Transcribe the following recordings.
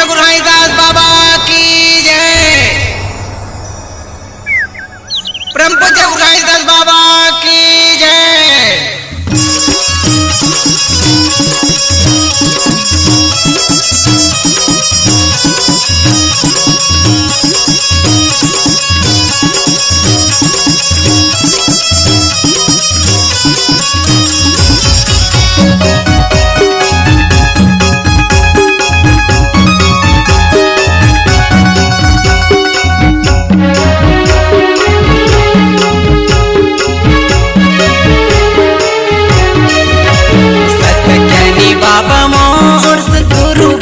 पूज्य गुरुदास बाबा की जय। परम पूज्य गुरुदास बाबा की जय।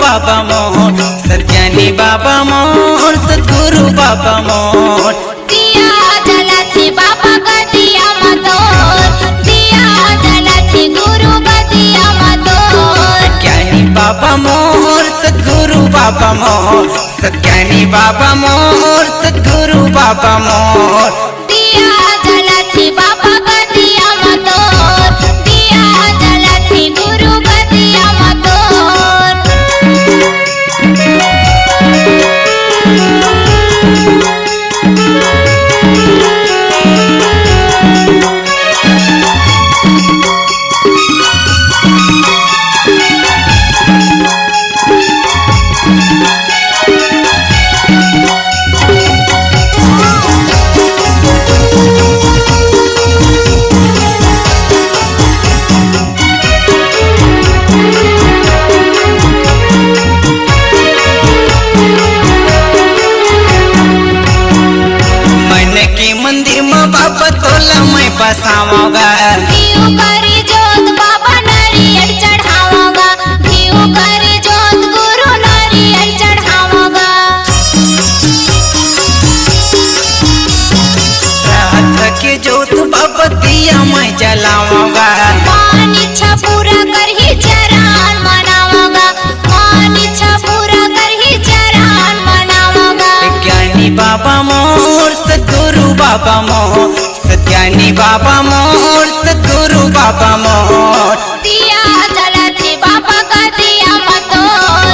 बाबा मोहन सत्यानी बाबा मोहन सद्गुरु बाबा मोहन दिया जला थे बाबा का दिया मतोर दिया जला थे गुरु का दिया मतोर सत्यानी बाबा मोहन सद्गुरु बाबा मोहन सत्यानी बाबा मोहन सद्गुरु बाबा मोहन दिया जला थे बाबा का दिया मतोर दिया जला थे गुरु का दिया मतोर। मंदिर में बाबा तोला मैं बसाऊंगा घीव करी जोत बाबा नारियल चढ़ाऊंगा घीव करी जोत गुरु नारियल चढ़ाऊंगा रात के जोत बाबा दिया मैं जलाऊंगा मान इच्छा पूरा कर ही चरण मनाऊंगा मान इच्छा पूरा कर ही चरण मनाऊंगा। ज्ञानी बाबा मोर सद्गुरु बाबा मोहन सत्यानी बाबा मोहन सद्गुरु बाबा मोहन दिया जला थे बाबा का दिया मतोर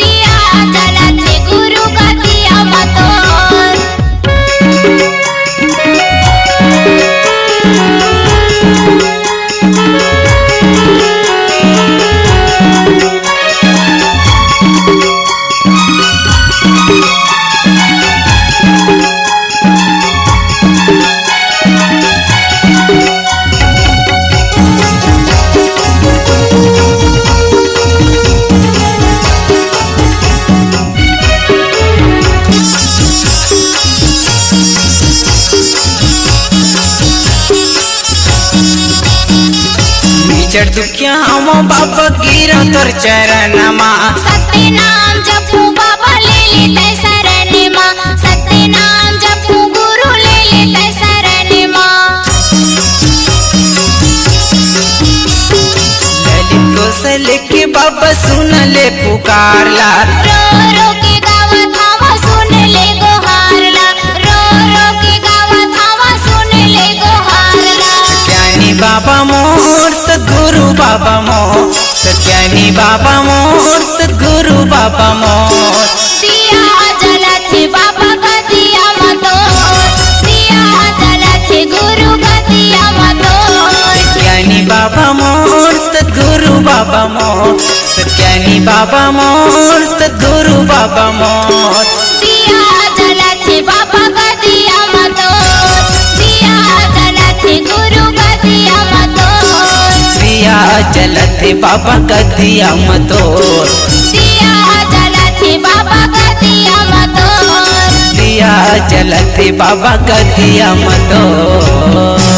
दिया जला थे गुरु का दिया मतोर। चढ़ दुखिया हम बाबा गिरा तोर चरण माँ सत्य नाम जपू बाबा ले लेते शरण माँ सत्य नाम जपू गुरु ले लेते शरण माँ। ललित कौशल के बाबा सुन ले पुकार ला रो रो के गावा थावा सुन ले गोहार ला रो रो के गावा थावा सुन ले गोहार ला। सत्यानी बाबा मोहन सद्गुरु बाबा मोहन सत्यानी बाबा मोहन सद्गुरु बाबा मोहन दिया जला थे बाबा का दिया मतोर दिया जला थे गुरु का दिया मतोर। सत्यानी बाबा मोहन सद्गुरु बाबा मोहन सत्यानी बाबा मोहन सद्गुरु बाबा मोहन दिया जला थे बाबा का दिया मतोर दिया जला थे गुरु का दिया मतोर। दिया जलते बाबा का दिया मतोर दिया जला थे बाबा का दिया मतोर दिया जलते बाबा का दिया मतोर।